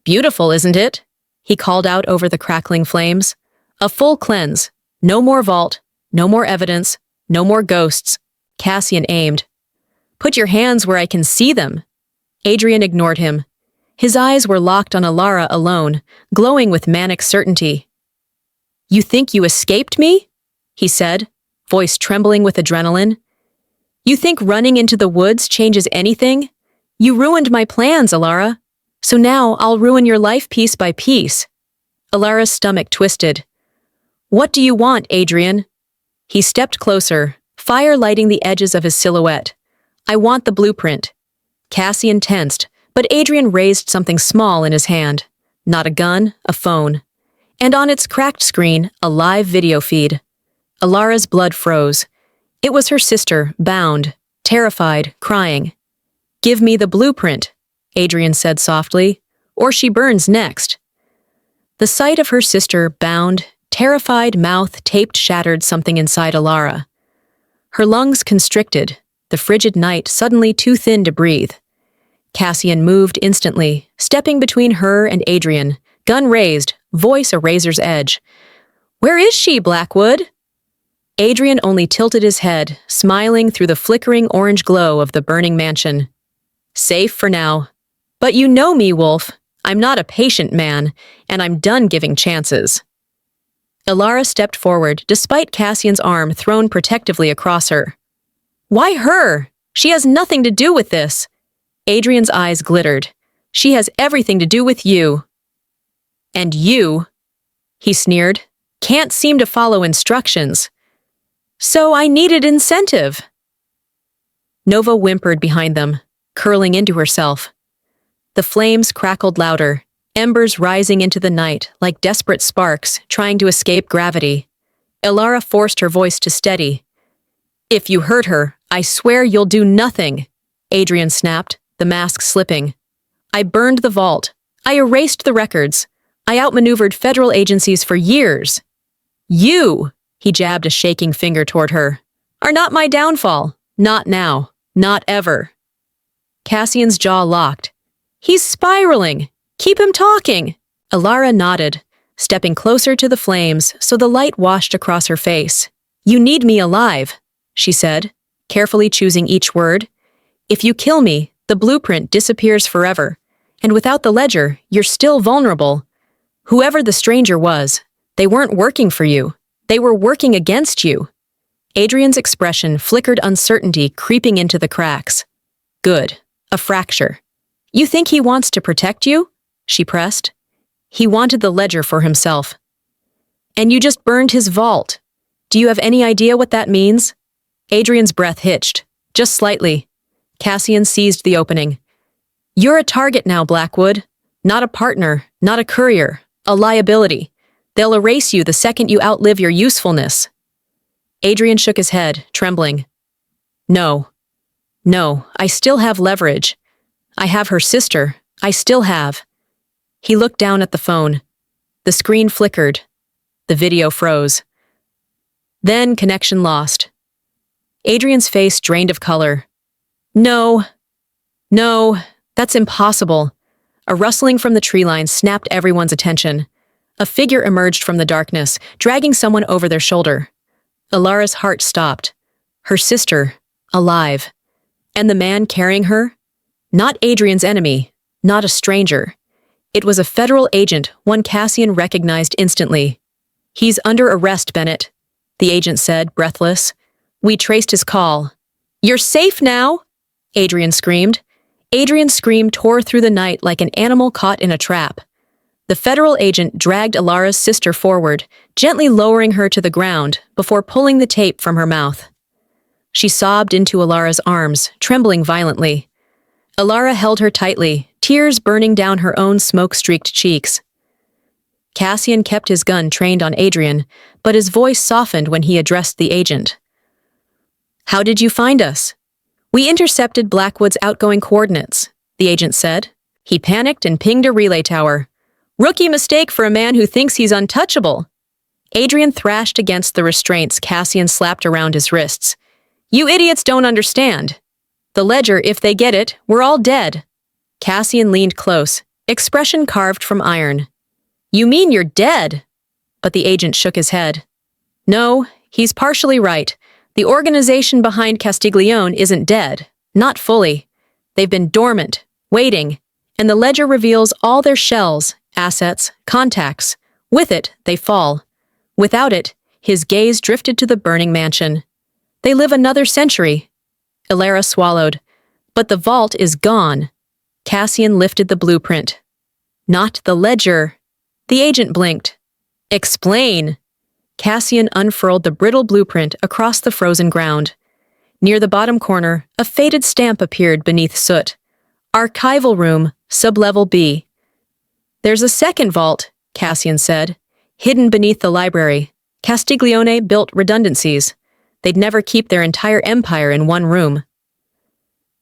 "Beautiful, isn't it?" he called out over the crackling flames. "A full cleanse. No more vault, no more evidence, no more ghosts." Cassian aimed. "Put your hands where I can see them." Adrian ignored him. His eyes were locked on Ilara alone, glowing with manic certainty. "You think you escaped me?" he said, voice trembling with adrenaline. "You think running into the woods changes anything? You ruined my plans, Ilara. So now I'll ruin your life piece by piece." Ilara's stomach twisted. "What do you want, Adrian?" He stepped closer, fire lighting the edges of his silhouette. "I want the blueprint." Cassian tensed, but Adrian raised something small in his hand. Not a gun, a phone. And on its cracked screen, a live video feed. Ilara's blood froze. It was her sister, bound, terrified, crying. "Give me the blueprint," Adrian said softly, "or she burns next." The sight of her sister bound, terrified mouth taped shattered something inside Alara. Her lungs constricted, the frigid night suddenly too thin to breathe. Cassian moved instantly, stepping between her and Adrian, gun raised, voice a razor's edge. "Where is she, Blackwood?" Adrian only tilted his head, smiling through the flickering orange glow of the burning mansion. "Safe for now. But you know me, Wolf. I'm not a patient man, and I'm done giving chances." Alara stepped forward, despite Cassian's arm thrown protectively across her. "Why her? She has nothing to do with this." Adrian's eyes glittered. "She has everything to do with you." "And you," he sneered, "can't seem to follow instructions. So I needed incentive." Nova whimpered behind them, curling into herself. The flames crackled louder, embers rising into the night like desperate sparks trying to escape gravity. Alara forced her voice to steady. "If you hurt her, I swear you'll do nothing," Adrian snapped, the mask slipping. "I burned the vault. I erased the records. I outmaneuvered federal agencies for years. You," he jabbed a shaking finger toward her, "are not my downfall. Not now. Not ever." Cassian's jaw locked. "He's spiraling. Keep him talking." Alara nodded, stepping closer to the flames so the light washed across her face. "You need me alive," she said, carefully choosing each word. "If you kill me, the blueprint disappears forever, and without the ledger, you're still vulnerable. Whoever the stranger was, they weren't working for you. They were working against you." Adrian's expression flickered uncertainty creeping into the cracks. "Good. A fracture. You think he wants to protect you?" she pressed. "He wanted the ledger for himself. And you just burned his vault. Do you have any idea what that means?" Adrian's breath hitched, just slightly. Cassian seized the opening. "You're a target now, Blackwood. Not a partner, not a courier, a liability. They'll erase you the second you outlive your usefulness." Adrian shook his head, trembling. No, I still have leverage. I have her sister. I still have." He looked down at the phone. The screen flickered. The video froze. Then connection lost. Adrian's face drained of color. No, that's impossible." A rustling from the tree line snapped everyone's attention. A figure emerged from the darkness, dragging someone over their shoulder. Alara's heart stopped. Her sister, alive. And the man carrying her? Not Adrian's enemy, not a stranger. It was a federal agent, one Cassian recognized instantly. "He's under arrest, Bennett," the agent said, breathless. "We traced his call." "You're safe now!" Adrian screamed. Adrian's scream tore through the night like an animal caught in a trap. The federal agent dragged Alara's sister forward, gently lowering her to the ground before pulling the tape from her mouth. She sobbed into Alara's arms, trembling violently. Alara held her tightly, tears burning down her own smoke-streaked cheeks. Cassian kept his gun trained on Adrian, but his voice softened when he addressed the agent. "How did you find us?" "We intercepted Blackwood's outgoing coordinates," the agent said. "He panicked and pinged a relay tower. Rookie mistake for a man who thinks he's untouchable." Adrian thrashed against the restraints Cassian slapped around his wrists. "You idiots don't understand. The ledger, if they get it, we're all dead." Cassian leaned close, expression carved from iron. "You mean you're dead?" But the agent shook his head. "No, he's partially right. The organization behind Castiglione isn't dead. Not fully. They've been dormant, waiting, and the ledger reveals all their shells, assets, contacts. With it, they fall. Without it, his gaze drifted to the burning mansion. They live another century." Alara swallowed. "But the vault is gone." Cassian lifted the blueprint. "Not the ledger." The agent blinked. "Explain." Cassian unfurled the brittle blueprint across the frozen ground. Near the bottom corner, a faded stamp appeared beneath soot. "Archival room, sublevel B." "There's a second vault," Cassian said, "hidden beneath the library. Castiglione built redundancies. They'd never keep their entire empire in one room."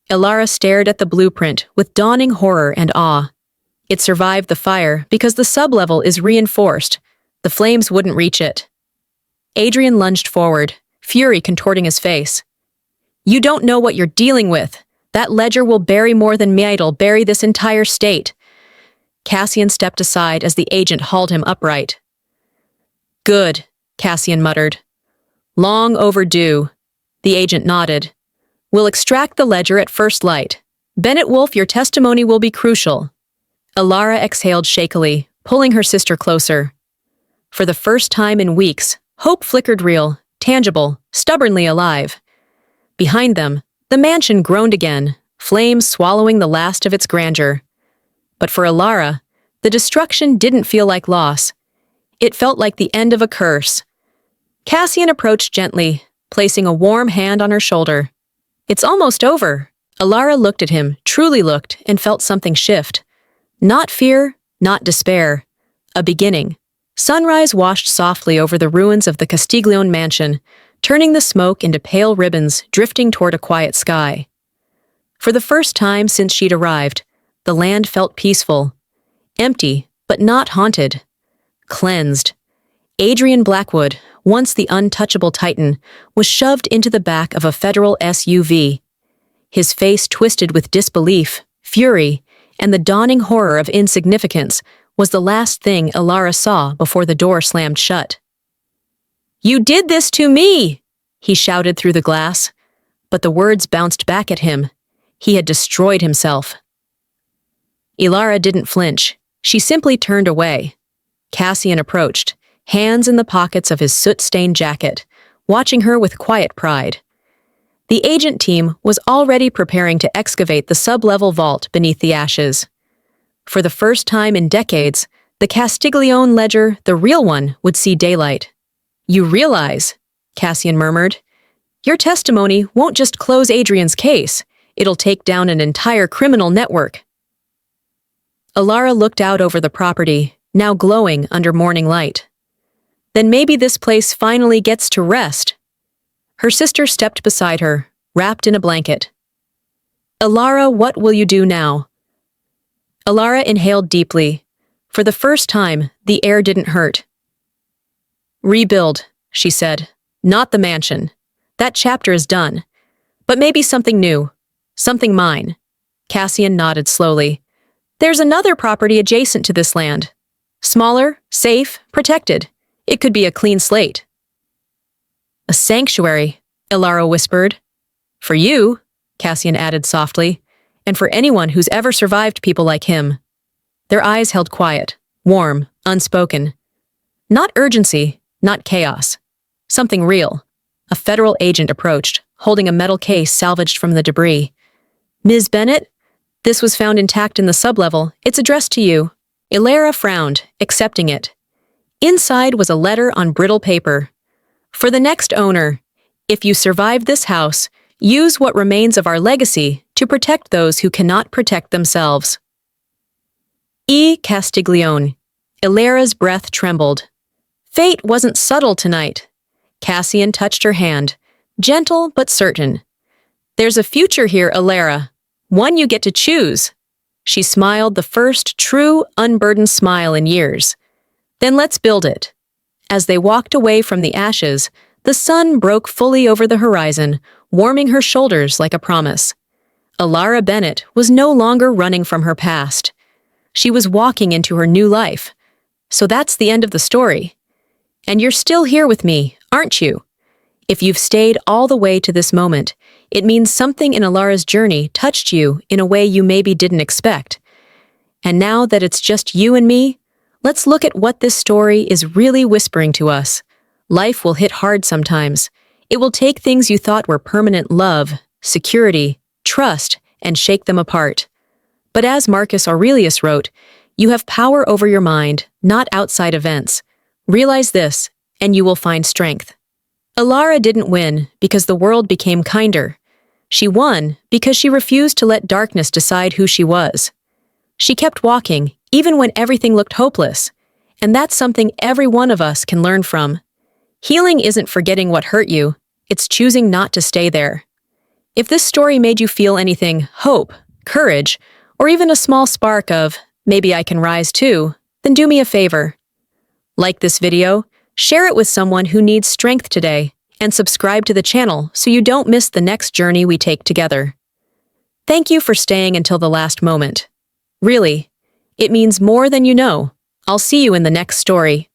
Alara stared at the blueprint with dawning horror and awe. It survived the fire because the sublevel is reinforced. The flames wouldn't reach it. Adrian lunged forward, fury contorting his face. You don't know what you're dealing with. That ledger will bury more than Meidel bury this entire state. Cassian stepped aside as the agent hauled him upright. Good, Cassian muttered. Long overdue. The agent nodded. We'll extract the ledger at first light. Bennett Wolf, your testimony will be crucial. Alara exhaled shakily, pulling her sister closer. For the first time in weeks, hope flickered real, tangible, stubbornly alive. Behind them, the mansion groaned again, flames swallowing the last of its grandeur. But for Alara, the destruction didn't feel like loss. It felt like the end of a curse. Cassian approached gently, placing a warm hand on her shoulder. It's almost over. Alara looked at him, truly looked, and felt something shift. Not fear, not despair. A beginning. Sunrise washed softly over the ruins of the Castiglione mansion, turning the smoke into pale ribbons drifting toward a quiet sky. For the first time since she'd arrived, the land felt peaceful. Empty, but not haunted. Cleansed. Adrian Blackwood, once the untouchable titan, was shoved into the back of a federal SUV. His face twisted with disbelief, fury, and the dawning horror of insignificance was the last thing Alara saw before the door slammed shut. You did this to me! He shouted through the glass, but the words bounced back at him. He had destroyed himself. Alara didn't flinch. She simply turned away. Cassian approached, hands in the pockets of his soot-stained jacket, watching her with quiet pride. The agent team was already preparing to excavate the sub-level vault beneath the ashes. For the first time in decades, the Castiglione ledger, the real one, would see daylight. You realize, Cassian murmured, your testimony won't just close Adrian's case, it'll take down an entire criminal network. Alara looked out over the property, now glowing under morning light. Then maybe this place finally gets to rest. Her sister stepped beside her, wrapped in a blanket. Alara, what will you do now? Alara inhaled deeply. For the first time, the air didn't hurt. Rebuild, she said. Not the mansion. That chapter is done. But maybe something new. Something mine. Cassian nodded slowly. There's another property adjacent to this land. Smaller, safe, protected. It could be a clean slate. A sanctuary, Alara whispered. For you, Cassian added softly, and for anyone who's ever survived people like him. Their eyes held quiet, warm, unspoken. Not urgency, not chaos. Something real. A federal agent approached, holding a metal case salvaged from the debris. Ms. Bennett? This was found intact in the sublevel. It's addressed to you. Alara frowned, accepting it. Inside was a letter on brittle paper. For the next owner, if you survive this house, use what remains of our legacy to protect those who cannot protect themselves. E. Castiglione. Alara's breath trembled. Fate wasn't subtle tonight. Cassian touched her hand, gentle but certain. There's a future here, Alara. One you get to choose. She smiled the first true, unburdened smile in years. Then let's build it. As they walked away from the ashes, the sun broke fully over the horizon, warming her shoulders like a promise. Alara Bennett was no longer running from her past. She was walking into her new life. So that's the end of the story. And you're still here with me, aren't you? If you've stayed all the way to this moment, it means something in Alara's journey touched you in a way you maybe didn't expect. And now that it's just you and me, let's look at what this story is really whispering to us. Life will hit hard sometimes. It will take things you thought were permanent love, security, trust, and shake them apart. But as Marcus Aurelius wrote, you have power over your mind, not outside events. Realize this, and you will find strength. Alara didn't win because the world became kinder. She won because she refused to let darkness decide who she was. She kept walking, even when everything looked hopeless. And that's something every one of us can learn from. Healing isn't forgetting what hurt you, it's choosing not to stay there. If this story made you feel anything, hope, courage, or even a small spark of, maybe I can rise too, then do me a favor. Like this video, share it with someone who needs strength today, and subscribe to the channel so you don't miss the next journey we take together. Thank you for staying until the last moment. Really, it means more than you know. I'll see you in the next story.